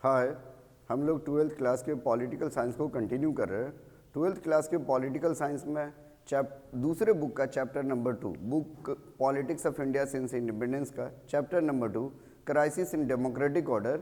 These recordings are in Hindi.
हाय, हम लोग ट्वेल्थ क्लास के पॉलिटिकल साइंस को कंटिन्यू कर रहे हैं। ट्वेल्थ क्लास के पॉलिटिकल साइंस में दूसरे बुक का chapter number 2, book politics of India since independence का chapter number 2, crisis in democratic order,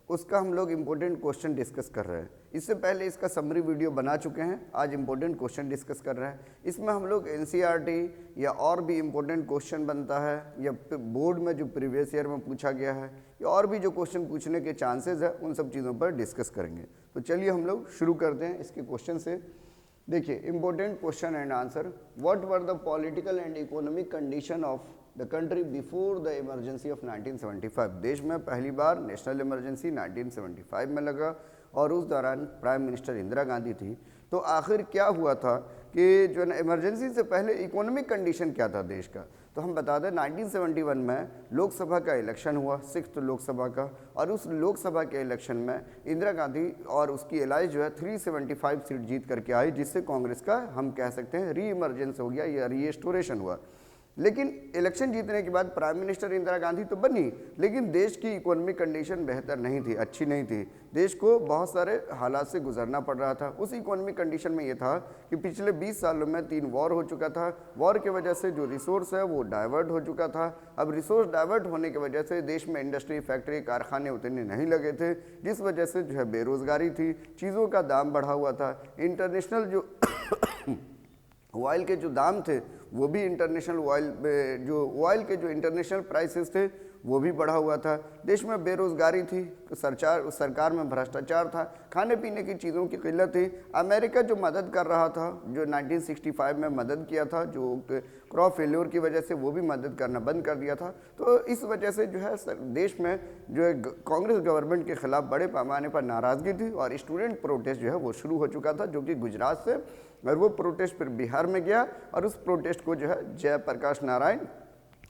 उसका हम लोग इम्पोर्टेंट क्वेश्चन डिस्कस कर रहे हैं। इससे पहले इसका समरी वीडियो बना चुके हैं, आज इम्पोर्टेंट क्वेश्चन डिस्कस कर रहे हैं। इसमें हम लोग एनसीईआरटी या और भी इम्पोर्टेंट क्वेश्चन बनता है या बोर्ड में जो प्रीवियस ईयर में पूछा गया है या और भी जो क्वेश्चन पूछने के चांसेस है उन सब चीज़ों पर डिस्कस करेंगे। तो चलिए हम लोग शुरू करते हैं इसके क्वेश्चन से। देखिए, important question and answer. What were the political and economic condition of the country before the emergency of 1975? देश में पहली बार नेशनल इमरजेंसी 1975 में लगा और उस दौरान प्राइम मिनिस्टर इंदिरा गांधी थी। तो आखिर क्या हुआ था कि जो है इमरजेंसी से पहले इकोनॉमिक कंडीशन क्या था देश का? तो हम बता दें 1971 में लोकसभा का इलेक्शन हुआ, 6th लोकसभा का, और उस लोकसभा के इलेक्शन में इंदिरा गांधी और उसकी एलाइज जो है 375 सीट जीत करके आई, जिससे कांग्रेस का हम कह सकते हैं री इमरजेंस हो गया या रीएस्टोरेशन हुआ। लेकिन इलेक्शन जीतने के बाद प्राइम मिनिस्टर इंदिरा गांधी तो बनी, लेकिन देश की इकोनॉमिक कंडीशन बेहतर नहीं थी, अच्छी नहीं थी। देश को बहुत सारे हालात से गुजरना पड़ रहा था। उस इकोनॉमिक कंडीशन में ये था कि पिछले 20 सालों में 3 वॉर हो चुका था। वॉर की वजह से जो रिसोर्स है वो डाइवर्ट हो चुका था। अब रिसोर्स डाइवर्ट होने की वजह से देश में इंडस्ट्री, फैक्ट्री, कारखाने उतने नहीं लगे थे, जिस वजह से जो है बेरोजगारी थी, चीज़ों का दाम बढ़ा हुआ था। इंटरनेशनल जो ऑयल के जो दाम थे वो भी इंटरनेशनल ऑयल के जो इंटरनेशनल प्राइसेस थे वो भी बढ़ा हुआ था। देश में बेरोजगारी थी, सरकार में भ्रष्टाचार था, खाने पीने की चीज़ों की किल्लत थी। अमेरिका जो मदद कर रहा था, जो 1965 में मदद किया था, जो क्रॉप फेल्योर की वजह से वो भी मदद करना बंद कर दिया था। तो इस वजह से जो है देश में जो है कांग्रेस गवर्नमेंट के खिलाफ बड़े पैमाने पर नाराज़गी थी और स्टूडेंट प्रोटेस्ट जो है वो शुरू हो चुका था, जो कि गुजरात से, और वो प्रोटेस्ट फिर बिहार में गया और उस प्रोटेस्ट को जो है जयप्रकाश नारायण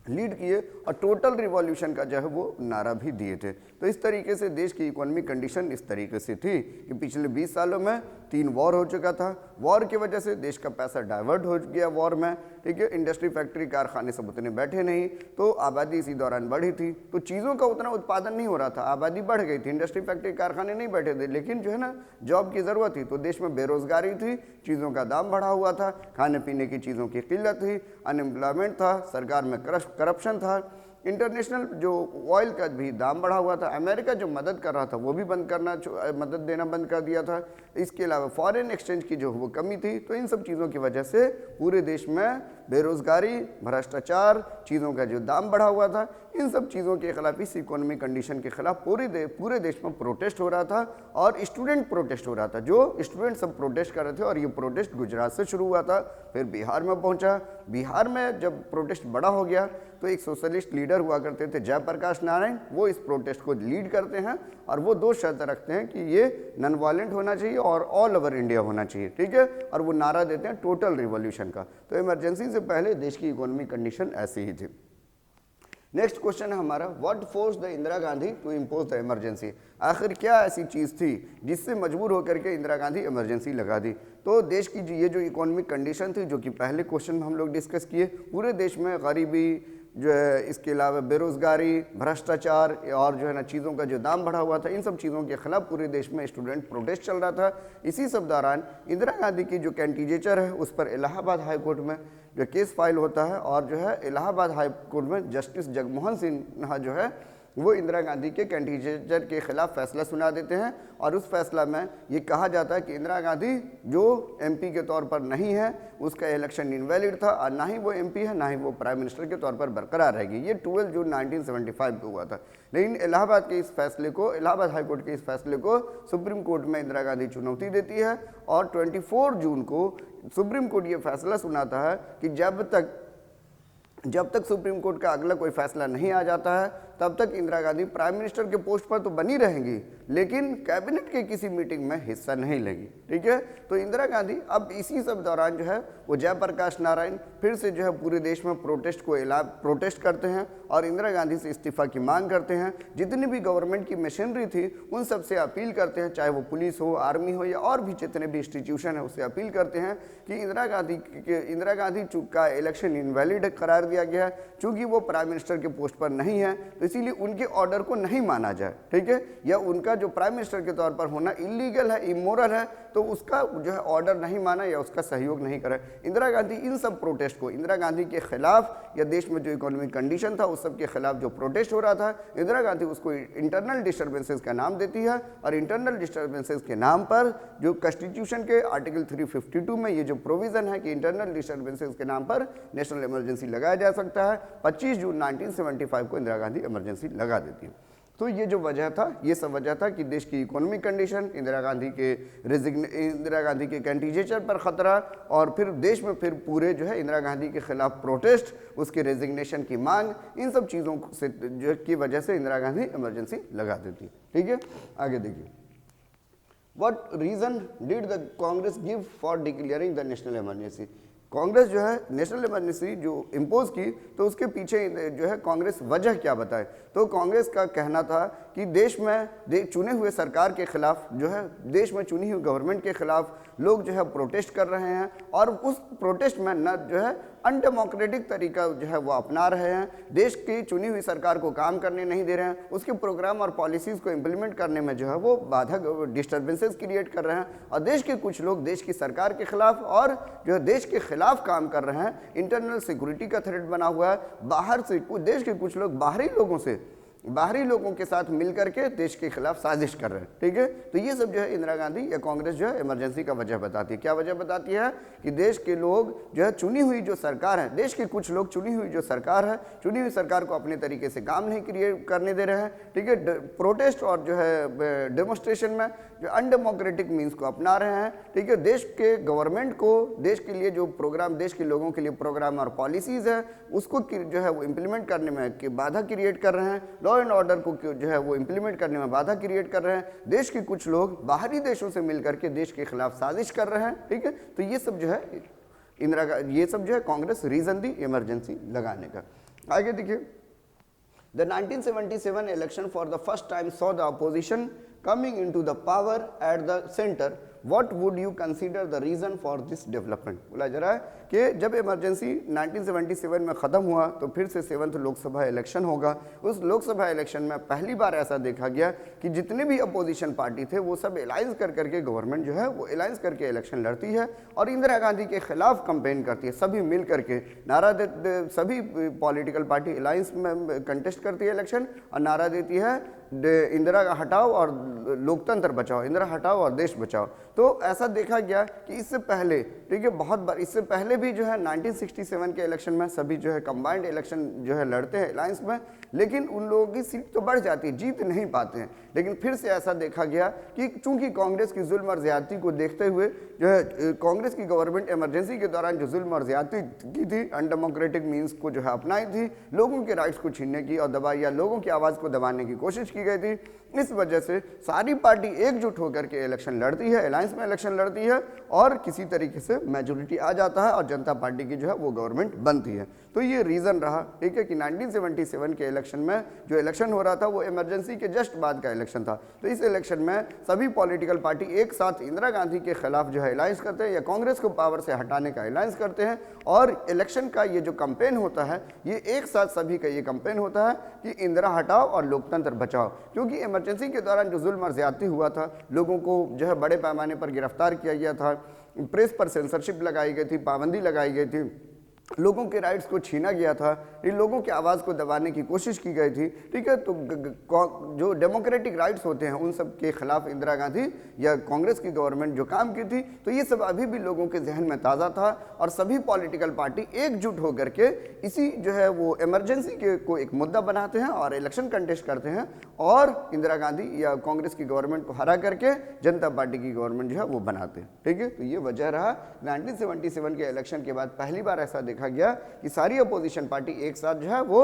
लीड किए और टोटल रिवॉल्यूशन का जो है वो नारा भी दिए थे। तो इस तरीके से देश की इकोनॉमिक कंडीशन इस तरीके से थी कि पिछले 20 सालों में 3 वॉर हो चुका था। वॉर की वजह से देश का पैसा डाइवर्ट हो गया वॉर में, ठीक है। इंडस्ट्री, फैक्ट्री, कारखाने सब उतने बैठे नहीं, तो आबादी इसी दौरान बढ़ी थी, तो चीज़ों का उतना उत्पादन नहीं हो रहा था। आबादी बढ़ गई थी, इंडस्ट्री, फैक्ट्री, कारखाने नहीं बैठे थे, लेकिन जो है ना जॉब की ज़रूरत थी। तो देश में बेरोजगारी थी, चीज़ों का दाम बढ़ा हुआ था, खाने पीने की चीज़ों की किल्लत थी, अनएम्प्लॉयमेंट था, सरकार में करप्शन था, इंटरनेशनल जो ऑयल का भी दाम बढ़ा हुआ था। अमेरिका जो मदद कर रहा था वो भी मदद देना बंद कर दिया था। इसके अलावा फॉरेन एक्सचेंज की जो वो कमी थी। तो इन सब चीज़ों की वजह से पूरे देश में बेरोजगारी, भ्रष्टाचार, चीज़ों का जो दाम बढ़ा हुआ था, इन सब चीज़ों के खिलाफ, इस इकोनॉमिक कंडीशन के खिलाफ पूरे देश में प्रोटेस्ट हो रहा था और स्टूडेंट प्रोटेस्ट हो रहा था। जो स्टूडेंट सब प्रोटेस्ट कर रहे थे और ये प्रोटेस्ट गुजरात से शुरू हुआ था, फिर बिहार में पहुंचा। बिहार में जब प्रोटेस्ट बड़ा हो गया तो एक सोशलिस्ट लीडर हुआ करते थे जयप्रकाश नारायण, वो इस प्रोटेस्ट को लीड करते हैं और वो 2 शर्त रखते हैं कि ये नॉन वायलेंट होना चाहिए और ऑल ओवर इंडिया होना चाहिए, ठीक है। और वो नारा देते हैं टोटल रिवॉल्यूशन का। तो इमरजेंसी से पहले देश की इकोनॉमिक कंडीशन ऐसी ही थी। नेक्स्ट क्वेश्चन है हमारा, what force the Indira Gandhi to impose the emergency? आखिर क्या ऐसी चीज़ थी जिससे मजबूर होकर के इंदिरा गांधी इमरजेंसी लगा दी? तो देश की ये जो इकोनॉमिक कंडीशन थी, जो कि पहले क्वेश्चन में हम लोग डिस्कस किए, पूरे देश में गरीबी जो है, इसके अलावा बेरोजगारी, भ्रष्टाचार और जो है ना चीज़ों का जो दाम बढ़ा हुआ था, इन सब चीज़ों के खिलाफ पूरे देश में स्टूडेंट प्रोटेस्ट चल रहा था। इसी सब दौरान इंदिरा गांधी की जो कैंडिडेचर है उस पर इलाहाबाद हाई कोर्ट में जो केस फाइल होता है और जो है इलाहाबाद हाई कोर्ट में जस्टिस जगमोहन सिन्हा जो है वो इंदिरा गांधी के कैंडिडेचर के खिलाफ फैसला सुना देते हैं। और उस फैसला में ये कहा जाता है कि इंदिरा गांधी जो एमपी के तौर पर नहीं है, उसका इलेक्शन इनवैलिड था और ना ही वो एमपी है, ना ही वो प्राइम मिनिस्टर के तौर पर बरकरार रहेगी। ये 12 जून 1975 को हुआ था। लेकिन इलाहाबाद हाई कोर्ट के इस फैसले को सुप्रीम कोर्ट में इंदिरा गांधी चुनौती देती है और 24 जून को सुप्रीम कोर्ट ये फैसला सुनाता है कि जब तक सुप्रीम कोर्ट का अगला कोई फैसला नहीं आ जाता है तब तक इंदिरा गांधी प्राइम मिनिस्टर के पोस्ट पर तो बनी रहेंगी, लेकिन कैबिनेट के किसी मीटिंग में हिस्सा नहीं लेगी, ठीक है। तो इंदिरा गांधी अब इसी सब दौरान जो है वो जयप्रकाश नारायण फिर से जो है पूरे देश में प्रोटेस्ट करते हैं और इंदिरा गांधी से इस्तीफा की मांग करते हैं। जितनी भी गवर्नमेंट की मशीनरी थी उन सब से अपील करते हैं, चाहे वो पुलिस हो, आर्मी हो या और भी जितने भी इंस्टीट्यूशन है, उससे अपील करते हैं कि इंदिरा गांधी का इलेक्शन इनवैलिड करार दिया गया है। चूंकि वो प्राइम मिनिस्टर के पोस्ट पर नहीं है तो इसीलिए उनके ऑर्डर को नहीं माना जाए, ठीक है, या उनका जो प्राइम मिनिस्टर के तौर पर होना इलीगल है, इमोरल है, तो उसका जो है ऑर्डर नहीं माना या उसका सहयोग नहीं करा। इंदिरा गांधी इन सब प्रोटेस्ट को, इंदिरा गांधी के खिलाफ या देश में जो इकोनॉमिक कंडीशन था उस सब के खिलाफ जो प्रोटेस्ट हो रहा था, इंदिरा गांधी उसको इंटरनल डिस्टर्बेंसेस का नाम देती है। और इंटरनल डिस्टर्बेंसेस के नाम पर जो कॉन्स्टिट्यूशन के आर्टिकल 352 में ये जो प्रोविजन है कि इंटरनल डिस्टर्बेंसेस के नाम पर नेशनल इमरजेंसी लगाया जा सकता है, 25 जून 1975 को इंदिरा गांधी इमरजेंसी लगा देती है। तो ये जो वजह था, ये सब वजह था कि देश की इकोनॉमिक कंडीशन, इंदिरा गांधी के कैंडिडेचर पर खतरा, और फिर देश में फिर पूरे जो है इंदिरा गांधी के खिलाफ प्रोटेस्ट, उसके रेजिग्नेशन की मांग, इन सब चीज़ों से जो की वजह से इंदिरा गांधी इमरजेंसी लगा देती। ठीक है, आगे देखिए, what reason did the Congress give for declaring the national emergency. Congress जो है नेशनल इमरजेंसी जो इम्पोज की, तो उसके पीछे जो है कांग्रेस वजह क्या बताए। तो कांग्रेस का कहना था कि देश में चुने हुए सरकार के खिलाफ जो है, देश में चुनी हुई गवर्नमेंट के खिलाफ लोग जो है प्रोटेस्ट कर रहे हैं, और उस प्रोटेस्ट में न जो है अनडेमोक्रेटिक तरीका जो है वो अपना रहे हैं, देश की चुनी हुई सरकार को काम करने नहीं दे रहे हैं, उसके प्रोग्राम और पॉलिसीज़ को इम्प्लीमेंट करने में जो है वो बाधा, डिस्टर्बेंसेस क्रिएट कर रहे हैं, और देश के कुछ लोग देश की सरकार के खिलाफ और जो है देश के खिलाफ काम कर रहे हैं। इंटरनल सिक्योरिटी का थ्रेट बना हुआ है, बाहर से देश के कुछ लोग बाहरी लोगों के साथ मिलकर के देश के खिलाफ साजिश कर रहे हैं। ठीक है, तो ये सब जो है इंदिरा गांधी या कांग्रेस जो है इमरजेंसी का वजह बताती है। क्या वजह बताती है कि देश के लोग जो है चुनी हुई जो सरकार है, देश के कुछ लोग चुनी हुई जो सरकार है, चुनी हुई सरकार को अपने तरीके से काम नहीं क्रिएट करने दे रहे हैं। ठीक है, प्रोटेस्ट और जो है डेमोस्ट्रेशन में जो अनडेमोक्रेटिक मीन्स को अपना रहे हैं। ठीक है, देश के गवर्नमेंट को देश के लिए जो प्रोग्राम, देश के लोगों के लिए प्रोग्राम और पॉलिसीज़ है उसको जो है वो इम्प्लीमेंट करने में बाधा क्रिएट कर रहे हैं, लॉ एंड ऑर्डर को जो है वो इम्प्लीमेंट करने में बाधा क्रिएट कर रहे हैं, देश के कुछ लोग बाहरी देशों से मिलकर के देश के खिलाफ साजिश कर रहे हैं। ठीक है, तो ये सब जो है ये सब जो है कांग्रेस रीजन दी इमरजेंसी लगाने का। आगे देखिए, The 1977 election for the first time saw the opposition coming into the power at the center. What would you consider the reason for this development? बोला जा रहा है कि जब इमरजेंसी 1977 में ख़त्म हुआ तो फिर से 7th लोकसभा इलेक्शन होगा। उस लोकसभा इलेक्शन में पहली बार ऐसा देखा गया कि जितने भी अपोजिशन पार्टी थे वो सब अलायंस करके गवर्नमेंट जो है वो अलायंस करके इलेक्शन लड़ती है और इंदिरा गांधी के खिलाफ कंपेन करती है। सभी मिल करके नारा सभी पॉलिटिकल पार्टी अलायंस में कंटेस्ट करती है इलेक्शन और नारा देती है इंदिरा हटाओ और लोकतंत्र बचाओ, इंदिरा हटाओ और देश बचाओ। तो ऐसा देखा गया कि इससे पहले, ठीक है, बहुत बार इससे पहले भी जो है 1967 के इलेक्शन में सभी जो है कंबाइंड इलेक्शन जो है लड़ते हैं अलायंस में, लेकिन उन लोगों की सीट तो बढ़ जाती है, जीत नहीं पाते हैं। लेकिन फिर से ऐसा देखा गया कि चूंकि कांग्रेस की जुल्म और ज्यादती को देखते हुए जो है कांग्रेस की गवर्नमेंट इमरजेंसी के दौरान जो जुल्म और ज्यादती की थी, अनडेमोक्रेटिक मीन्स को जो है अपनाई थी, लोगों के राइट्स को छीनने की और दबा या लोगों की आवाज़ को दबाने की कोशिश की गई थी। इस वजह से सारी पार्टी एकजुट होकर के इलेक्शन लड़ती है, अलायंस में इलेक्शन लड़ती है और किसी तरीके से मेजोरिटी आ जाता है और जनता पार्टी की जो है वो गवर्नमेंट बनती है। तो ये रीज़न रहा, ठीक है, कि 1977 के इलेक्शन में जो इलेक्शन हो रहा था वो इमरजेंसी के जस्ट बाद का इलेक्शन था। तो इस इलेक्शन में सभी पॉलिटिकल पार्टी एक साथ इंदिरा गांधी के खिलाफ जो है अलायंस करते हैं या कांग्रेस को पावर से हटाने का अलायंस करते हैं और इलेक्शन का ये जो कैंपेन होता है ये एक साथ सभी का ये कैंपेन होता है कि इंदिरा हटाओ और लोकतंत्र बचाओ। क्योंकि इमरजेंसी के दौरान जो जुल्म और ज्यादती हुआ था, लोगों को जो है बड़े पैमाने पर गिरफ्तार किया गया था, प्रेस पर सेंसरशिप लगाई गई थी, पाबंदी लगाई गई थी, लोगों के राइट्स को छीना गया था, इन लोगों की आवाज़ को दबाने की कोशिश की गई थी। ठीक है, तो जो डेमोक्रेटिक राइट्स होते हैं उन सब के खिलाफ इंदिरा गांधी या कांग्रेस की गवर्नमेंट जो काम की थी, तो ये सब अभी भी लोगों के जहन में ताज़ा था और सभी पॉलिटिकल पार्टी एकजुट होकर के इसी जो है वो इमरजेंसी के को एक मुद्दा बनाते हैं और इलेक्शन कंटेस्ट करते हैं और इंदिरा गांधी या कांग्रेस की गवर्नमेंट को हरा करके जनता पार्टी की गवर्नमेंट जो है वो बनाते हैं। ठीक है, तो ये वजह रहा 1977 के इलेक्शन के बाद पहली बार ऐसा देखा गया कि सारी अपोजिशन पार्टी एक साथ जो है वो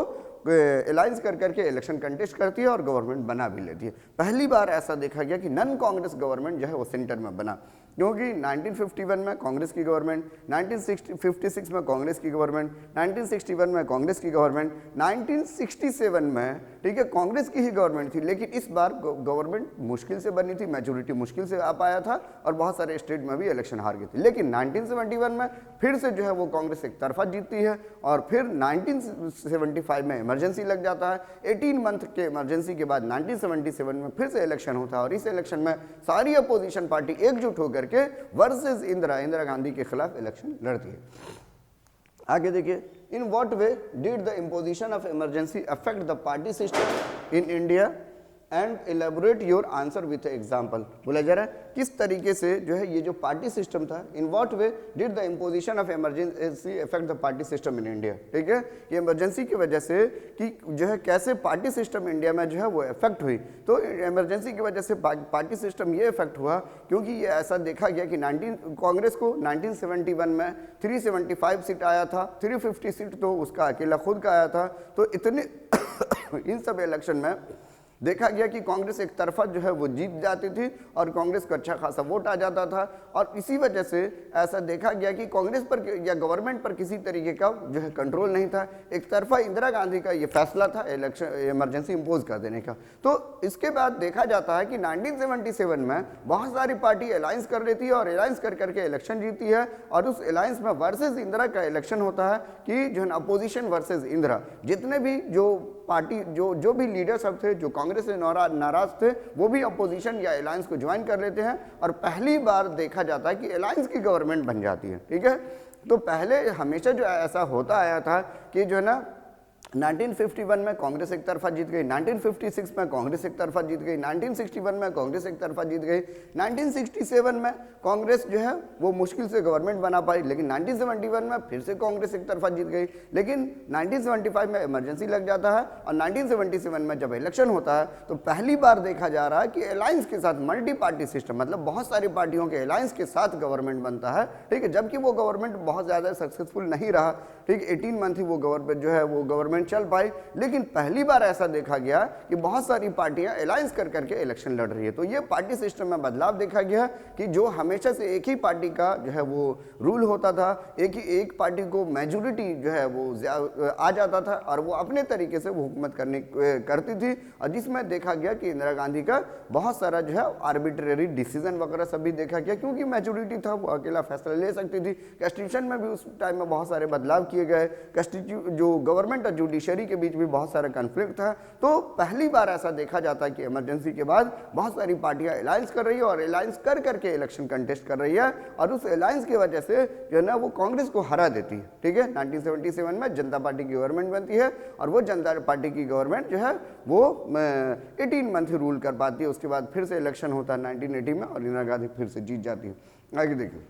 अलायंस करके इलेक्शन कंटेस्ट करती है और गवर्नमेंट बना भी लेती है। पहली बार ऐसा देखा गया कि नन कांग्रेस गवर्नमेंट जो है वो सेंटर में बना। क्योंकि 1951 में कांग्रेस की गवर्नमेंट, 1956 में कांग्रेस की गवर्नमेंट, 1961 में कांग्रेस की गवर्नमेंट, 1967 में, ठीक है, कांग्रेस की ही गवर्नमेंट थी, लेकिन इस बार गवर्नमेंट मुश्किल से बनी थी, मेजोरिटी मुश्किल से आ पाया था और बहुत सारे स्टेट में भी इलेक्शन हार गई थी। लेकिन 1971 में फिर से जो है वो कांग्रेस एक तरफा जीतती है और फिर 1975 में इमरजेंसी लग जाता है। 18 मंथ के इमरजेंसी के बाद 1977 में फिर से इलेक्शन होता है और इस इलेक्शन में सारी अपोजिशन पार्टी एकजुट होकर के वर्सेस इंदिरा गांधी के खिलाफ इलेक्शन लड़ती है। आगे देखिए, in what way did the imposition of emergency affect the party system in India and elaborate your answer with example. बोला जा रहा है किस तरीके से जो है ये जो पार्टी सिस्टम था, in what way did the imposition of emergency affect the party system in India, ठीक है, ये इमरजेंसी की वजह से कि जो है कैसे पार्टी सिस्टम इंडिया में जो है वो इफेक्ट हुई। तो इमरजेंसी की वजह से पार्टी सिस्टम ये इफेक्ट हुआ क्योंकि ये ऐसा देखा गया कि कांग्रेस को 1971 में 375 सीट आया था, 350 सीट तो उसका अकेला खुद का आया था। तो इतने इन सब इलेक्शन में देखा गया कि कांग्रेस एक तरफा जो है वो जीत जाती थी और कांग्रेस को अच्छा खासा वोट आ जाता था और इसी वजह से ऐसा देखा गया कि कांग्रेस पर या गवर्नमेंट पर किसी तरीके का जो है कंट्रोल नहीं था। एक तरफा इंदिरा गांधी का ये फैसला था इलेक्शन इमरजेंसी इम्पोज कर देने का। तो इसके बाद देखा जाता है कि 1977 में बहुत सारी पार्टी अलायंस कर लेती है और अलायंस कर करके इलेक्शन जीतती है और उस अलायंस में वर्सेज इंदिरा का इलेक्शन होता है कि जो है अपोजिशन वर्सेज इंदिरा। जितने भी जो पार्टी जो भी लीडर सब थे जो कांग्रेस से नाराज थे वो भी अपोजिशन या अलायंस को ज्वाइन कर लेते हैं और पहली बार देखा जाता है कि अलायंस की गवर्नमेंट बन जाती है, ठीक है। तो पहले हमेशा जो ऐसा होता आया था कि जो है ना 1951 में कांग्रेस एक तरफा जीत गई, 1956 में कांग्रेस एक तरफा जीत गई, 1961 में कांग्रेस एक तरफा जीत गई, 1967 में कांग्रेस जो है वो मुश्किल से गवर्नमेंट बना पाई, लेकिन 1971 में फिर से कांग्रेस एक तरफा जीत गई। लेकिन 1975 में इमरजेंसी लग जाता है और 1977 में जब इलेक्शन होता है तो पहली बार देखा जा रहा है कि अलायंस के साथ मल्टी पार्टी सिस्टम, मतलब बहुत सारी पार्टियों के अलायंस के साथ गवर्नमेंट बनता है, ठीक है। जबकि वो गवर्नमेंट बहुत ज़्यादा सक्सेसफुल नहीं रहा, ठीक, 18 मंथ ही वो गवर्नमेंट जो है वो गवर्नमेंट चल पाई, लेकिन पहली बार ऐसा देखा गया कि बहुत सारी पार्टियां अलायंस कर करके इलेक्शन लड़ रही है। तो ये पार्टी सिस्टम में बदलाव देखा गया कि जो हमेशा से एक ही पार्टी का जो है वो रूल होता था, एक पार्टी को मेजोरिटी जो है वो आ जाता था और वो अपने तरीके से वो हुकूमत करती थी और जिसमें देखा गया कि इंदिरा गांधी का बहुत सारा जो है आर्बिट्रेरी डिसीजन वगैरह सब भी देखा गया क्योंकि मेजोरिटी था, वो अकेला फैसला ले सकती थी। कॉन्स्टिट्यूशन में भी उस टाइम में बहुत सारे बदलाव किए गए, जो गवर्नमेंट और जुडिशरी के बीच भी बहुत सारा कॉन्फ्लिक्ट था। तो पहली बार ऐसा देखा जाता है कि इमरजेंसी के बाद बहुत सारी पार्टियां अलायंस कर रही है और अलायंस कर करके इलेक्शन कंटेस्ट कर रही है और उस अलायंस की वजह से जो है ना वो कांग्रेस को हरा देती है, ठीक है। 1977 में जनता पार्टी की गवर्नमेंट बनती है और वो जनता पार्टी की गवर्नमेंट जो है वो 18 मंथ रूल कर पाती है। उसके बाद फिर से इलेक्शन होता है 1980 में और इंदिरा गांधी फिर से जीत जाती है। आगे देखिए,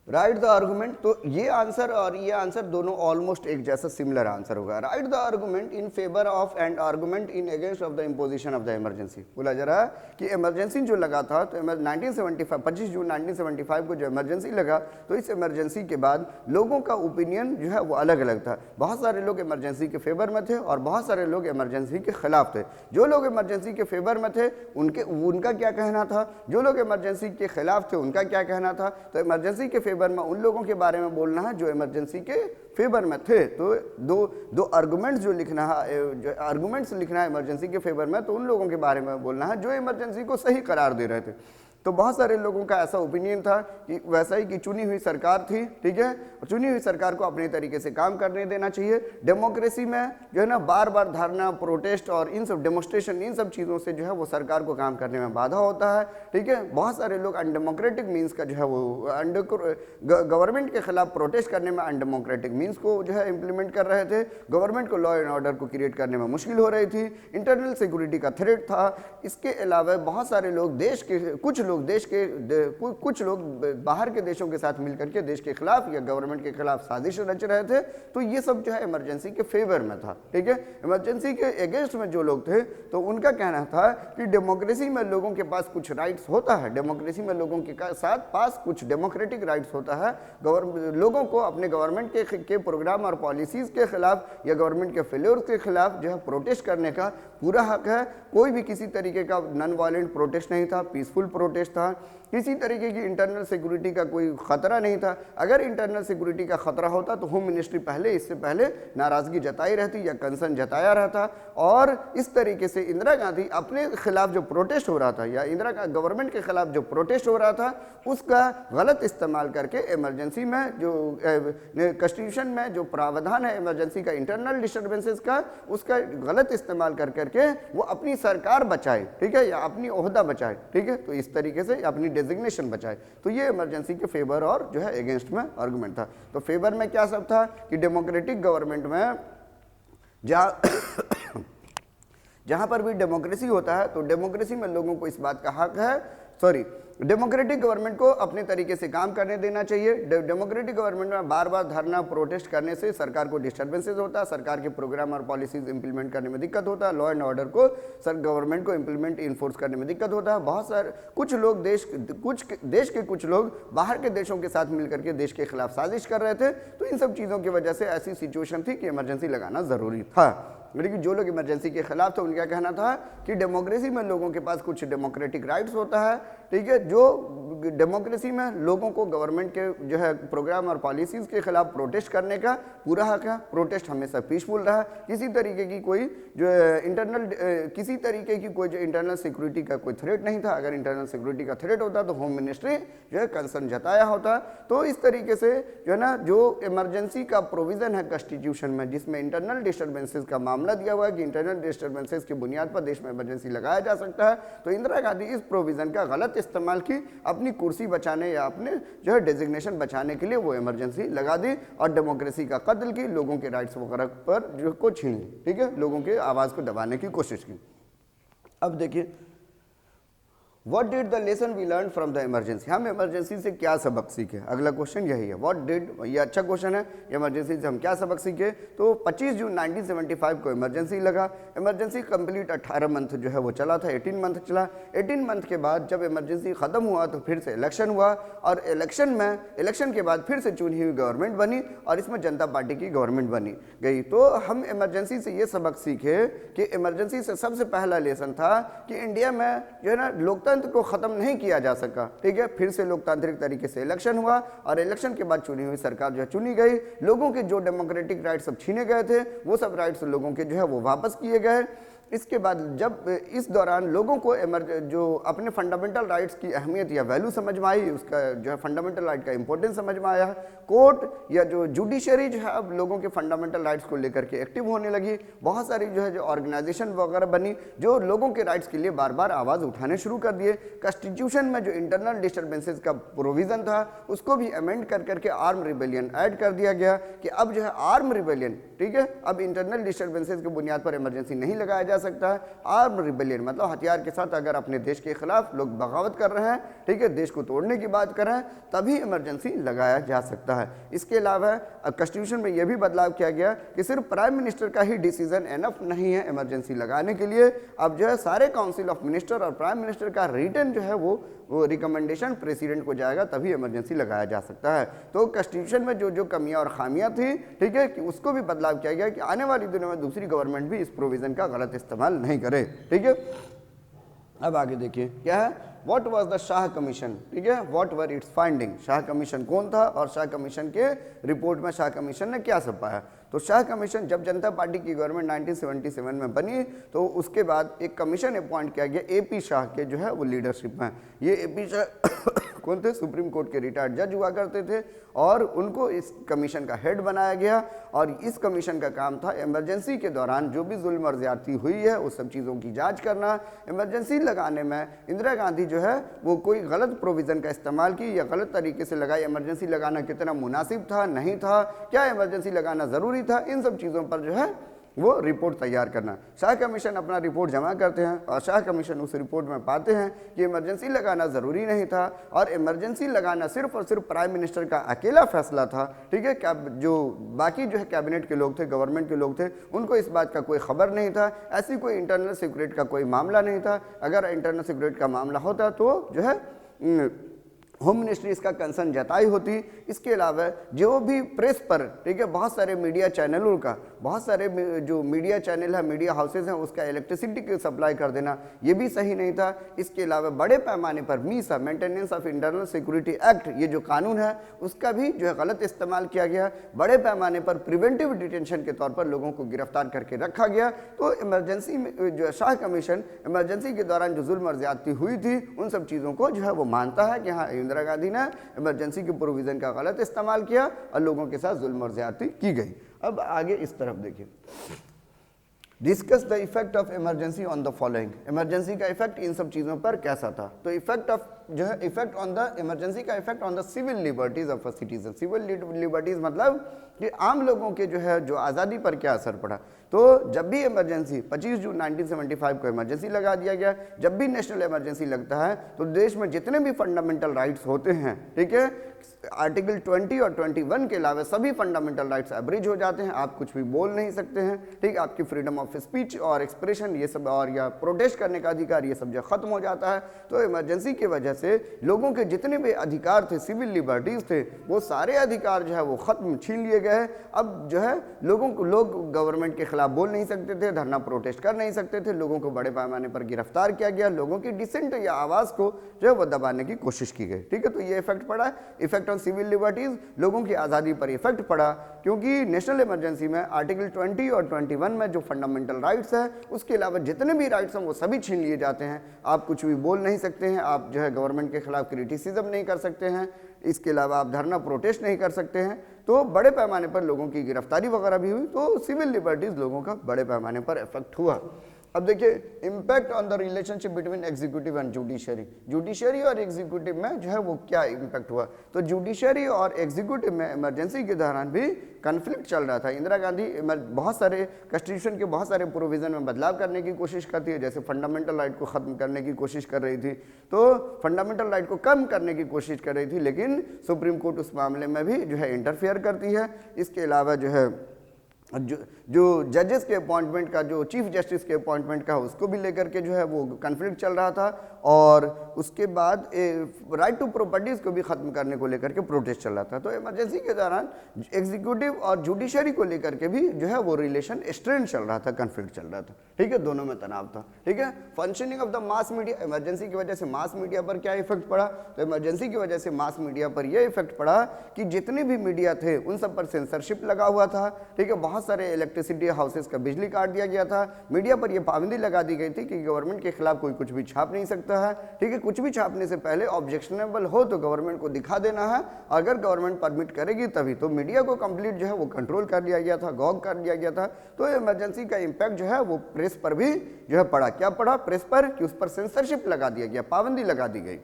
राइट द आर्गुमेंट। तो ये आंसर और ये आंसर दोनों ऑलमोस्ट एक जैसा सिमिलर आंसर होगा। Right the argument in favour of and argument in against of the imposition of the emergency. बोला जा रहा है कि इमरजेंसी जो लगा था तो 25 जून 1975 को जो इमरजेंसी लगा तो इस इमरजेंसी के बाद लोगों का ओपिनियन जो है वो अलग अलग था। बहुत सारे लोग इमरजेंसी के फेवर में थे और बहुत सारे लोग इमरजेंसी के खिलाफ थे। जो लोग इमरजेंसी के फेवर में थे उनका क्या कहना था, जो लोग इमरजेंसी के खिलाफ थे उनका क्या कहना था। तो इमरजेंसी के फेवर में उन लोगों के बारे में बोलना है जो इमरजेंसी के फेवर में थे। तो दो आर्गुमेंट्स जो लिखना है, जो आर्गुमेंट्स लिखना है इमरजेंसी के फेवर में, तो उन लोगों के बारे में बोलना है जो इमरजेंसी को सही करार दे रहे थे। तो बहुत सारे लोगों का ऐसा ओपिनियन था कि वैसा ही कि चुनी हुई सरकार थी, ठीक है, चुनी हुई सरकार को अपने तरीके से काम करने देना चाहिए। डेमोक्रेसी में जो है ना बार बार धरना, प्रोटेस्ट और इन सब डेमोस्ट्रेशन, इन सब चीज़ों से जो है वो सरकार को काम करने में बाधा होता है, ठीक है। बहुत सारे लोग अनडेमोक्रेटिक मीन्स का जो है वो गवर्नमेंट के खिलाफ प्रोटेस्ट करने में अनडेमोक्रेटिक मीन्स को जो है इम्प्लीमेंट कर रहे थे। गवर्नमेंट को लॉ एंड ऑर्डर को क्रिएट करने में मुश्किल हो रही थी, इंटरनल सिक्योरिटी का थ्रेट था। इसके अलावा बहुत सारे लोग कुछ लोग बाहर के देशों के साथ मिलकर के देश के खिलाफ या गवर्नमेंट के खिलाफ साजिश रच रहे थे। तो ये सब जो है इमरजेंसी के फेवर में था, ठीक है। इमरजेंसी के अगेंस्ट में जो लोग थे तो उनका कहना था कि डेमोक्रेसी में लोगों के पास कुछ राइट्स होता है, डेमोक्रेसी में लोगों के साथ पास कुछ डेमोक्रेटिक राइट्स होता है। लोगों को अपने गवर्नमेंट के प्रोग्राम और पॉलिसीज के खिलाफ या गवर्नमेंट के फेल्योर के खिलाफ जो है प्रोटेस्ट करने का पूरा हक है। कोई भी किसी तरीके का नॉन वायलेंट प्रोटेस्ट नहीं था, पीसफुल प्रोटेस्ट था, किसी तरीके की इंटरनल सिक्योरिटी का कोई खतरा नहीं था। अगर इंटरनल सिक्योरिटी का खतरा होता तो होम मिनिस्ट्री पहले इससे पहले नाराजगी जताई रहती या कंसर्न जताया रहता। और इस तरीके से इंदिरा गांधी अपने खिलाफ जो प्रोटेस्ट हो रहा था या इंदिरा गवर्नमेंट के खिलाफ जो प्रोटेस्ट हो रहा था उसका गलत इस्तेमाल करके इमरजेंसी में जो कॉन्स्टिट्यूशन में जो प्रावधान है इमरजेंसी का, इंटरनल डिस्टर्बेंसेस का, उसका गलत इस्तेमाल कर करके वो अपनी सरकार बचाए, ठीक है, या अपनी ओहदा बचाए, ठीक है, तो इस तरीके से अपनी डेजिग्नेशन बचाए। तो ये इमरजेंसी के फेवर और जो है अगेंस्ट में आर्गुमेंट था। तो फेवर में क्या सब था कि डेमोक्रेटिक गवर्नमेंट में जहां पर भी डेमोक्रेसी होता है तो डेमोक्रेसी में लोगों को इस बात का हक है, डेमोक्रेटिक गवर्नमेंट को अपने तरीके से काम करने देना चाहिए। डेमोक्रेटिक गवर्नमेंट में बार बार धरना प्रोटेस्ट करने से सरकार को डिस्टर्बेंसेस होता है, सरकार के प्रोग्राम और पॉलिसीज इंप्लीमेंट करने में दिक्कत होता है, लॉ एंड ऑर्डर को गवर्नमेंट को इंप्लीमेंट इन्फोर्स करने में दिक्कत होता है। बहुत सारे कुछ लोग देश के कुछ लोग बाहर के देशों के साथ मिलकर के देश के खिलाफ साजिश कर रहे थे। तो इन सब चीज़ों की वजह से ऐसी सिचुएशन थी कि इमरजेंसी लगाना ज़रूरी था। लेकिन जो लोग इमरजेंसी के खिलाफ थे उनका कहना था कि डेमोक्रेसी में लोगों के पास कुछ डेमोक्रेटिक राइट्स होता है, ठीक है, जो डेमोक्रेसी में लोगों को गवर्नमेंट के जो है प्रोग्राम और पॉलिसीज के खिलाफ प्रोटेस्ट करने का पूरा हक है। प्रोटेस्ट हमेशा पीसफुल रहा, किसी तरीके की कोई जो किसी तरीके की कोई जो इंटरनल सिक्योरिटी का कोई थ्रेट नहीं था। अगर इंटरनल सिक्योरिटी का थ्रेट होता तो होम मिनिस्ट्री जो है कंसर्न जताया होता। तो इस तरीके से जो है ना, जो इमरजेंसी का प्रोविजन है कॉन्स्टिट्यूशन में जिसमें इंटरनल डिस्टर्बेंसेस का मामला दिया हुआ है कि इंटरनल डिस्टर्बेंसेस की बुनियाद पर देश में इमरजेंसी लगाया जा सकता है, तो इंदिरा गांधी इस प्रोविजन का गलत इस्तेमाल की अपनी कुर्सी बचाने या अपने जो है डेजिग्नेशन बचाने के लिए वो इमरजेंसी लगा दी और डेमोक्रेसी का कत्ल की, लोगों के राइट्स वगैरह पर जो को छीन ली, ठीक है, लोगों के आवाज़ को दबाने की कोशिश की। अब देखिए what did the lesson we learn from the emergency, हम इमरजेंसी से क्या सबक सीखे। अगला क्वेश्चन यही है, व्हाट डिड, ये अच्छा क्वेश्चन है, इमरजेंसी से हम क्या सबक सीखे। तो 25 जून 1975 को इमरजेंसी लगा। इमरजेंसी कंप्लीट 18 मंथ जो है वो चला था, 18 मंथ चला। 18 मंथ के बाद जब इमरजेंसी खत्म हुआ तो फिर से इलेक्शन हुआ और इलेक्शन के बाद फिर से चुनी हुई गवर्नमेंट बनी और इसमें जनता पार्टी की गवर्नमेंट बनी गई। तो हम इमरजेंसी से ये सबक सीखे कि इमरजेंसी से सबसे पहला लेसन था कि इंडिया में जो है ना लोकतंत्र को खत्म नहीं किया जा सका, ठीक है, फिर से लोकतांत्रिक तरीके से इलेक्शन हुआ और इलेक्शन के बाद चुनी हुई सरकार जो है चुनी गई। लोगों के जो डेमोक्रेटिक राइट्स सब छीने गए थे वो सब राइट्स लोगों के जो है वो वापस किए गए। इसके बाद जब इस दौरान लोगों को जो अपने फंडामेंटल राइट्स की अहमियत या वैल्यू समझ में आई, उसका जो है फंडामेंटल राइट का इंपॉर्टेंस समझ में आया, कोर्ट या जो जुडिशरी जो है अब लोगों के फंडामेंटल राइट्स को लेकर के एक्टिव होने लगी। बहुत सारी जो है जो ऑर्गेनाइजेशन वगैरह बनी जो लोगों के राइट्स के लिए बार बार आवाज़ उठाने शुरू कर दिए। कॉन्स्टिट्यूशन में जो इंटरनल डिस्टर्बेंसेस का प्रोविज़न था उसको भी अमेंड कर करके आर्म रिबेलियन ऐड कर दिया गया कि अब जो है आर्म रिबेलियन, ठीक है, अब इंटरनल डिस्टर्बेंसेस की बुनियाद पर इमरजेंसी नहीं लगाया जा सकता है। आर्म रिबेलियन मतलब हथियार के साथ अगर अपने देश के खिलाफ लोग बगावत कर रहे हैं, ठीक है, देश को तोड़ने की बात कर रहे हैं, तभी इमरजेंसी लगाया जा सकता है। इसके अलावा कॉन्स्टिट्यूशन में यह भी बदलाव किया गया कि सिर्फ प्राइम मिनिस्टर का ही डिसीजन एनफ नहीं है इमरजेंसी लगाने के लिए। अब जो है सारे काउंसिल ऑफ मिनिस्टर और प्राइम मिनिस्टर का रिटर्न जो है वो रिकमेंडेशन प्रेसिडेंट को जाएगा, तभी इमरजेंसी लगाया जा सकता है। तो कॉन्स्टिट्यूशन में जो जो कमियां और खामियां थी, ठीक है, कि उसको भी बदलाव किया गया कि आने वाली दिनों में दूसरी गवर्नमेंट भी इस प्रोविजन का गलत इस्तेमाल नहीं करे, ठीक है। अब आगे देखिए क्या है, what was the Shah commission, ठीक है, what were it's finding. Shah commission कौन था और शाह कमीशन के रिपोर्ट में शाह कमीशन ने क्या सब पाया। तो शाह कमीशन जब जनता पार्टी की गवर्नमेंट 1977 में बनी तो उसके बाद एक कमीशन अपॉइंट किया गया AP शाह के जो है वो लीडरशिप में। ये AP शाह कौन थे, सुप्रीम कोर्ट के रिटायर्ड जज हुआ करते थे और उनको इस कमीशन का हेड बनाया गया। और इस कमीशन का काम था इमरजेंसी के दौरान जो भी जुल्म और ज्यादती हुई है उस सब चीज़ों की जांच करना। इमरजेंसी लगाने में इंदिरा गांधी जो है वो कोई गलत प्रोविज़न का इस्तेमाल की या गलत तरीके से लगाई, इमरजेंसी लगाना कितना मुनासिब था, नहीं था, क्या इमरजेंसी लगाना ज़रूरी था, इन सब चीज़ों पर जो है वो रिपोर्ट तैयार करना। शाह कमीशन अपना रिपोर्ट जमा करते हैं और शाह कमीशन उस रिपोर्ट में पाते हैं कि इमरजेंसी लगाना ज़रूरी नहीं था और इमरजेंसी लगाना सिर्फ और सिर्फ प्राइम मिनिस्टर का अकेला फैसला था, ठीक है। क्या जो बाकी जो है कैबिनेट के लोग थे, गवर्नमेंट के लोग थे, उनको इस बात का कोई खबर नहीं था, ऐसी कोई इंटरनल सिक्योरिटी का कोई मामला नहीं था। अगर इंटरनल सिक्योरिटी का मामला होता तो जो है होम मिनिस्ट्री इसका कंसर्न जताई होती। इसके अलावा जो भी प्रेस पर, ठीक है, बहुत सारे मीडिया चैनलों का, बहुत सारे जो मीडिया चैनल है, मीडिया हाउसेज हैं, उसका इलेक्ट्रिसिटी की सप्लाई कर देना, ये भी सही नहीं था। इसके अलावा बड़े पैमाने पर Misa, maintenance of internal security act, ये जो कानून है उसका भी जो है गलत इस्तेमाल किया गया। बड़े पैमाने पर प्रिवेंटिव डिटेंशन के तौर पर लोगों को गिरफ्तार करके रखा गया। तो इमरजेंसी में जो शाह कमीशन इमरजेंसी के दौरान जो जुल्म और ज्यादती हुई थी, उन सब चीज़ों को जो है वो मानता है कि हाँ, इंदिरा गांधी ने इमरजेंसी के प्रोविजन का गलत इस्तेमाल किया और लोगों के साथ जुल्म और ज्यादती की गई। अब आगे इस तरफ देखिए, discuss the effect of emergency on the following. Emergency का इफेक्ट इन सब चीज़ों पर कैसा था? तो इफेक्ट ऑफ जो है इफेक्ट ऑन द इमरजेंसी का effect on the civil liberties of a citizen. Civil liberties मतलब कि आम लोगों के जो है जो आज़ादी पर क्या असर पड़ा। तो जब भी इमरजेंसी 25 जून 1975 को इमरजेंसी लगा दिया गया, जब भी नेशनल इमरजेंसी लगता है तो देश में जितने भी फंडामेंटल राइट्स होते हैं, ठीक है, आर्टिकल 20 और 21 के अलावा सभी फंडामेंटल राइट्स एब्रिज हो जाते हैं। आप कुछ भी बोल नहीं सकते हैं, ठीक, आपकी फ्रीडम ऑफ स्पीच और एक्सप्रेशन ये सब, और या प्रोटेस्ट करने का अधिकार, ये सब जो खत्म हो जाता है। तो इमरजेंसी की वजह से लोगों के जितने भी अधिकार थे, सिविल लिबर्टीज थे, वो सारे अधिकार जो है वो खत्म, छीन लिए गए। अब जो है लोग गवर्नमेंट के खिलाफ बोल नहीं सकते थे, धरना प्रोटेस्ट कर नहीं सकते थे, लोगों को बड़े पैमाने पर गिरफ्तार किया गया, लोगों की डिसेंट या आवाज़ को जो है वो दबाने की कोशिश की गई, ठीक है। तो ये इफेक्ट पड़ा, इफेक्ट ऑन सिविल लिबर्टीज, लोगों की आज़ादी पर इफेक्ट पड़ा, क्योंकि नेशनल इमरजेंसी में आर्टिकल 20 और 21 में जो फंडामेंटल राइट्स है, उसके अलावा जितने भी राइट्स हैं वो सभी छीन लिए जाते हैं। आप कुछ भी बोल नहीं सकते हैं, आप जो है गवर्नमेंट के खिलाफ क्रिटिसिज्म नहीं कर सकते हैं, इसके अलावा आप धरना प्रोटेस्ट नहीं कर सकते हैं। तो बड़े पैमाने पर लोगों की गिरफ्तारी वगैरह भी हुई। तो सिविल लिबर्टीज लोगों का बड़े पैमाने पर इफेक्ट हुआ। अब देखिए, impact on the relationship between executive and judiciary. Judiciary और एग्जीक्यूटिव में जो है वो क्या इम्पैक्ट हुआ? तो जुडिशरी और एग्जीक्यूटिव में इमरजेंसी के दौरान भी कन्फ्लिक्ट चल रहा था। इंदिरा गांधी बहुत सारे कॉन्स्टिट्यूशन के बहुत सारे प्रोविजन में बदलाव करने की कोशिश करती है, जैसे फंडामेंटल राइट को ख़त्म करने की कोशिश कर रही थी, तो फंडामेंटल राइट को कम करने की कोशिश कर रही थी, लेकिन सुप्रीम कोर्ट उस मामले में भी जो है इंटरफेयर करती है। इसके अलावा जो है जो जजेस के अपॉइंटमेंट का, जो चीफ जस्टिस के अपॉइंटमेंट का, उसको भी लेकर के जो है वो कन्फ्लिक्ट चल रहा था। और उसके बाद राइट टू प्रॉपर्टीज़ को भी ख़त्म करने को लेकर के प्रोटेस्ट चल रहा था। तो इमरजेंसी के दौरान एग्जीक्यूटिव और जुडिशरी को लेकर के भी जो है वो रिलेशन स्ट्रेन चल रहा था, कन्फ्लिक्ट चल रहा था, ठीक है, दोनों में तनाव था, ठीक है। Functioning of the mass media, emergency की वजह से मास मीडिया पर क्या इफेक्ट पड़ा? तो इमरजेंसी की वजह से मास मीडिया पर यह इफेक्ट पड़ा कि जितने भी मीडिया थे उन सब पर सेंसरशिप लगा हुआ था, ठीक है। बहुत सारे इलेक्ट्रिसिटी हाउसेस का बिजली काट दिया गया था। मीडिया पर यह पाबंदी लगा दी गई थी कि गवर्नमेंट के खिलाफ कोई कुछ भी छाप नहीं सकता है, ठीक है। कुछ भी छापने से पहले ऑब्जेक्शनेबल हो तो गवर्नमेंट को दिखा देना है, अगर गवर्नमेंट परमिट करेगी तभी। तो मीडिया को कंप्लीट जो है वो कंट्रोल कर लिया गया था, गॉग कर लिया गया था। तो इमरजेंसी का इम्पैक्ट जो है वो प्रेस पर भी जो है पड़ा। क्या पड़ा प्रेस पर? कि उस पर सेंसरशिप लगा दिया गया, पाबंदी लगा दी गई,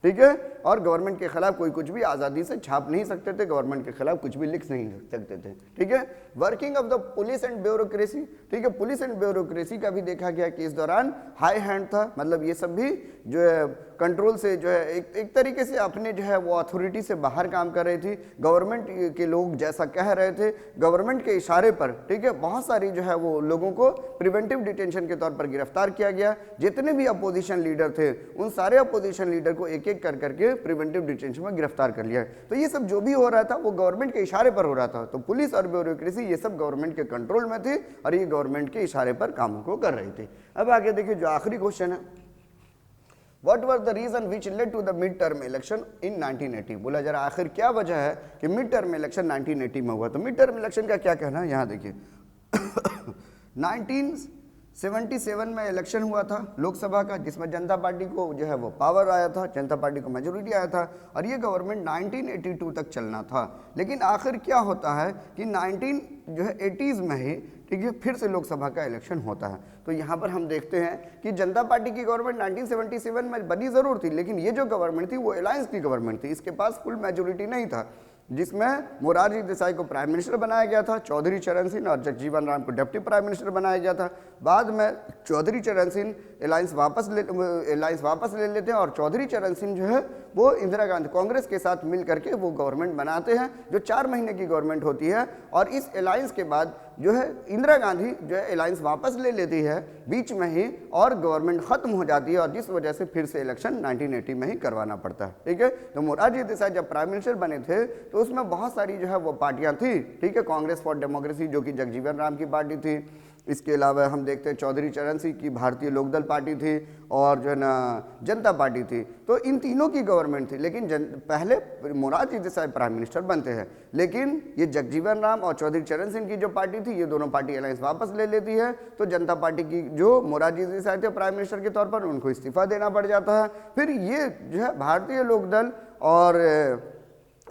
ठीक है। और गवर्नमेंट के खिलाफ कोई कुछ भी आज़ादी से छाप नहीं सकते थे, गवर्नमेंट के खिलाफ कुछ भी लिख नहीं सकते थे, ठीक है। Working of the police and bureaucracy, ठीक है। पुलिस एंड ब्यूरोक्रेसी का भी देखा गया कि इस दौरान हाई हैंड था, मतलब ये सब भी जो है कंट्रोल से जो है एक तरीके से अपने जो है वो अथॉरिटी से बाहर काम कर रही थी। गवर्नमेंट के लोग जैसा कह रहे थे, गवर्नमेंट के इशारे पर, ठीक है, बहुत सारी जो है वो लोगों को प्रिवेंटिव डिटेंशन के तौर पर गिरफ्तार किया गया। जितने भी अपोजिशन लीडर थे उन सारे अपोजिशन लीडर को एक एक कर करके प्रिवेंटिव डिटेंशन में गिरफ्तार कर लिया। तो ये सब जो भी हो रहा था वो गवर्नमेंट के इशारे पर हो रहा था। तो पुलिस और ब्यूरोक्रेसी ये सब गवर्नमेंट के कंट्रोल में थी और ये गवर्नमेंट के इशारे पर कामों को कर रही थी। अब आगे देखिए, जो आखिरी क्वेश्चन है, What was the reason which led to the mid term election in 1980? बोला जरा आखिर क्या वजह है कि मिड टर्म इलेक्शन 1980 में हुआ? तो मिड टर्म इलेक्शन का क्या कहना है, यहाँ देखिए 1977 में इलेक्शन हुआ था लोकसभा का, जिसमें जनता पार्टी को जो है वो पावर आया था, जनता पार्टी को मेजोरिटी आया था और ये गवर्नमेंट 1982 तक चलना था। लेकिन आखिर क्या होता है कि 1980s में ही, ठीक है, फिर से लोकसभा का इलेक्शन होता है। तो यहाँ पर हम देखते हैं कि जनता पार्टी की गवर्नमेंट 1977 में बनी ज़रूर थी, लेकिन ये जो गवर्नमेंट थी वो अलायंस की गवर्नमेंट थी, इसके पास फुल मेजोरिटी नहीं था, जिसमें मोरारजी देसाई को प्राइम मिनिस्टर बनाया गया था, चौधरी चरण सिंह और जगजीवन राम को डिप्टी प्राइम मिनिस्टर बनाया गया था। बाद में चौधरी चरण सिंह अलायंस वापस ले लेते हैं और चौधरी चरण सिंह जो है वो इंदिरा गांधी कांग्रेस के साथ मिल करके वो गवर्नमेंट बनाते हैं जो 4 महीने की गवर्नमेंट होती है। और इस अलायंस के बाद जो है इंदिरा गांधी जो है अलायंस वापस ले लेती है बीच में ही और गवर्नमेंट खत्म हो जाती है, और जिस वजह से फिर से इलेक्शन 1980 में ही करवाना पड़ता है। ठीक है, तो मोरारजी देसाई जब प्राइम मिनिस्टर बने थे तो उसमें बहुत सारी जो है वो पार्टियां थी। ठीक है, कांग्रेस फॉर डेमोक्रेसी जो कि जगजीवन राम की पार्टी थी, इसके अलावा हम देखते हैं चौधरी चरण सिंह की भारतीय लोकदल पार्टी थी, और जो है ना जनता पार्टी थी। तो इन तीनों की गवर्नमेंट थी, लेकिन पहले मोरारजी देसाई प्राइम मिनिस्टर बनते हैं, लेकिन ये जगजीवन राम और चौधरी चरण सिंह की जो पार्टी थी ये दोनों पार्टी अलायंस वापस ले लेती है। तो जनता पार्टी की जो मोरारजी देसाई थे प्राइम मिनिस्टर के तौर पर, उनको इस्तीफा देना पड़ जाता है। फिर ये जो है भारतीय लोकदल और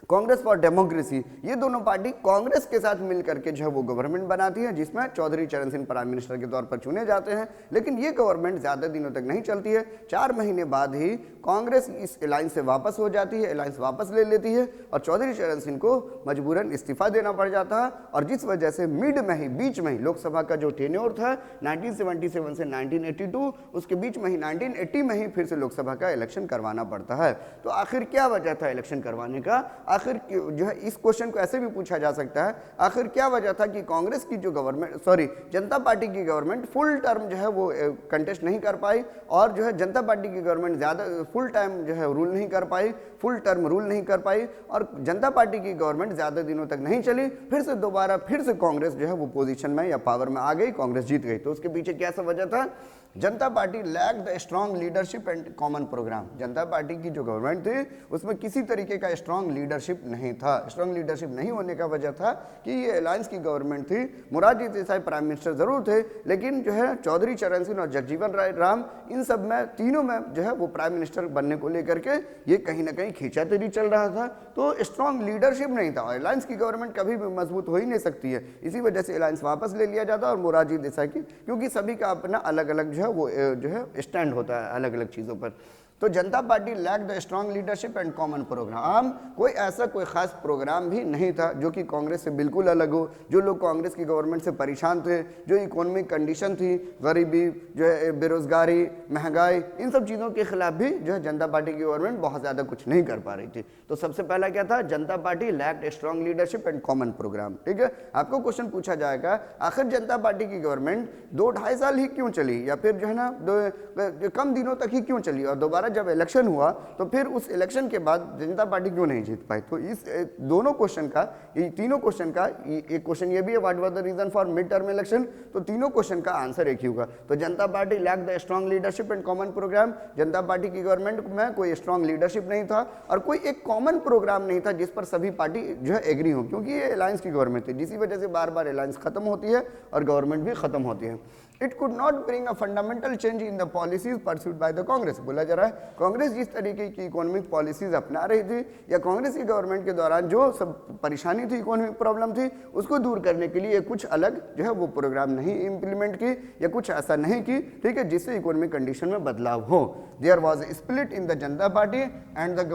कांग्रेस फॉर डेमोक्रेसी ये दोनों पार्टी कांग्रेस के साथ मिलकर के जो है वो गवर्नमेंट बनाती है, जिसमें चौधरी चरण सिंह प्राइम मिनिस्टर के तौर पर चुने जाते हैं। लेकिन ये गवर्नमेंट ज़्यादा दिनों तक नहीं चलती है, 4 महीने बाद ही कांग्रेस इस अलायंस से वापस हो जाती है, अलायंस वापस ले लेती है और चौधरी चरण सिंह को मजबूरन इस्तीफा देना पड़ जाता है। और जिस वजह से मिड में ही बीच में ही लोकसभा का जो टेन्योर था 1977 से 1982, उसके बीच में ही 1980 में ही फिर से लोकसभा का इलेक्शन करवाना पड़ता है। तो आखिर क्या वजह था इलेक्शन करवाने का? आखिर जो है इस क्वेश्चन को ऐसे भी पूछा जा सकता है, आखिर क्या वजह था कि कांग्रेस की जो जनता पार्टी की गवर्नमेंट फुल टर्म जो है वो कंटेस्ट नहीं कर पाई, और जो है जनता पार्टी की गवर्नमेंट ज़्यादा फुल टाइम जो है रूल नहीं कर पाई, फुल टर्म रूल नहीं कर पाई, और जनता पार्टी की गवर्नमेंट ज़्यादा दिनों तक नहीं चली। फिर से दोबारा फिर से कांग्रेस जो है वो पोजीशन में या पावर में आ गई, कांग्रेस जीत गई। तो उसके पीछे क्या सा वजह था? Janata Party lack the strong leadership and common programme. Janata Party की जो गवर्नमेंट थी उसमें किसी तरीके का स्ट्रांग लीडरशिप नहीं था। स्ट्रांग लीडरशिप नहीं होने का वजह था कि ये अलायंस की गवर्नमेंट थी। मोरारजी देसाई प्राइम मिनिस्टर जरूर थे, लेकिन जो है चौधरी चरण सिंह और जगजीवन राम इन सब में तीनों में जो है वो प्राइम मिनिस्टर बनने को लेकर के ये कहीं ना कहीं खींचातानी चल रहा था। तो स्ट्रांग लीडरशिप नहीं था, अलायंस की गवर्नमेंट कभी भी मजबूत हो ही नहीं सकती है। इसी वजह से अलायंस वापस ले लिया जाता और मोरारजी देसाई की, क्योंकि सभी का अपना अलग अलग जो है वो जो है स्टैंड होता है अलग अलग चीज़ों पर। तो Janata Party lack the strong leadership and common programme. कोई खास प्रोग्राम भी नहीं था जो कि कांग्रेस से बिल्कुल अलग हो। जो लोग कांग्रेस की गवर्नमेंट से परेशान थे, जो इकोनॉमिक कंडीशन थी, गरीबी, जो है बेरोजगारी, महंगाई, इन सब चीज़ों के खिलाफ भी जो है जनता पार्टी की गवर्नमेंट बहुत ज़्यादा कुछ नहीं कर पा रही थी। तो सबसे पहला क्या था? Janata Party lack strong leadership and common programme. ठीक है, आपको क्वेश्चन पूछा जाएगा आखिर जनता पार्टी की गवर्नमेंट 2-2.5 साल ही क्यों चली, या फिर जो है ना कम दिनों तक ही क्यों चली, और दोबारा जब इलेक्शन हुआ तो फिर उस इलेक्शन के बाद जनता पार्टी क्यों नहीं जीत पाई? तो इस दोनों क्वेश्चन का, ये तीनों क्वेश्चन का, एक क्वेश्चन ये भी है what was the reason for mid term election, तो तीनों क्वेश्चन का आंसर एक ही होगा। तो Janata Party lack the strong leadership and common programme. Janata Party की गवर्नमेंट में कोई स्ट्रांग लीडरशिप नहीं था और कोई एक कॉमन प्रोग्राम नहीं था जिस पर सभी पार्टी जो है एग्री हो, क्योंकि ये अलायंस की गवर्नमेंट थी, जिसी वजह से बार बार अलायंस खत्म होती है और गवर्नमेंट भी खत्म होती है। It could not bring a fundamental change in the policies pursued by the Congress. बोला जा रहा है कांग्रेस जिस तरीके की इकोनॉमिक पॉलिसीज अपना रही थी, या कांग्रेस की गवर्नमेंट के दौरान जो सब परेशानी थी, इकोनॉमिक प्रॉब्लम थी, उसको दूर करने के लिए कुछ अलग जो है वो प्रोग्राम नहीं इम्प्लीमेंट की, या कुछ ऐसा नहीं की, ठीक है, जिससे इकोनॉमिक कंडीशन में बदलाव हो। There was a split in the Janata party and the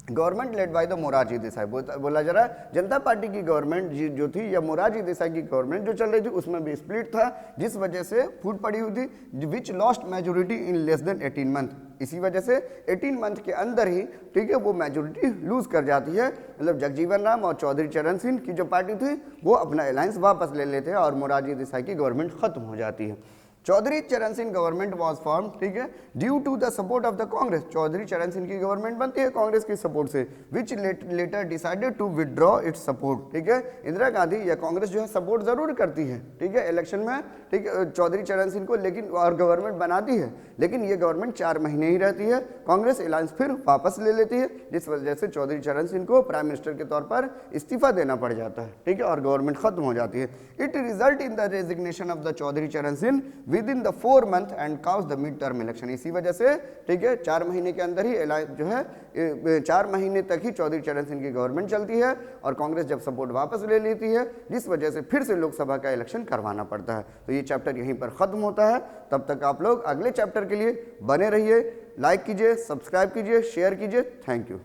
government led by the Morarji Desai. बोला जा रहा है जनता पार्टी की गवर्नमेंट जो थी या मोरारजी देसाई की गवर्नमेंट जो चल रही थी उसमें भी स्प्लिट था, जिस वजह से फूट पड़ी हुई थी, which lost majority in less than 18 month. इसी वजह से 18 मंथ के अंदर ही, ठीक है, वो मेजोरिटी लूज कर जाती है। मतलब जगजीवन राम और चौधरी चरण सिंह की जो पार्टी थी वो अपना अलायंस वापस ले लेते हैं और मोरारजी देसाई की गवर्नमेंट खत्म हो जाती है। Chaudhary Charan Singh government was form, ठीक है, due to the support of the Congress. Chaudhary Charan Singh की गवर्नमेंट बनती है कांग्रेस के सपोर्ट से, which later decided to withdraw its support. ठीक है, इंदिरा गांधी या कांग्रेस जो है सपोर्ट जरूर करती है, ठीक है, इलेक्शन में, ठीक है, चौधरी चरण सिंह को, लेकिन और गवर्नमेंट बनाती है, लेकिन ये गवर्नमेंट 4 महीने ही रहती है। कांग्रेस अलायंस फिर वापस ले लेती है, जिस वजह से चौधरी चरण सिंह को प्राइम मिनिस्टर के तौर पर इस्तीफा देना पड़ जाता है, ठीक है, और गवर्नमेंट खत्म हो जाती है। It result in the resignation of the Chaudhary Charan Singh within the 4 month and cause the mid term election. इसी वजह से, ठीक है, 4 महीने के अंदर ही जो है 4 महीने तक ही चौधरी चरण सिंह की गवर्नमेंट चलती है और कांग्रेस जब सपोर्ट वापस ले लेती है, जिस वजह से फिर से लोकसभा का इलेक्शन करवाना पड़ता है। तो ये चैप्टर यहीं पर खत्म होता है। तब तक आप लोग अगले चैप्टर के लिए बने रहिए, लाइक कीजिए, सब्सक्राइब कीजिए, शेयर कीजिए। Thank you.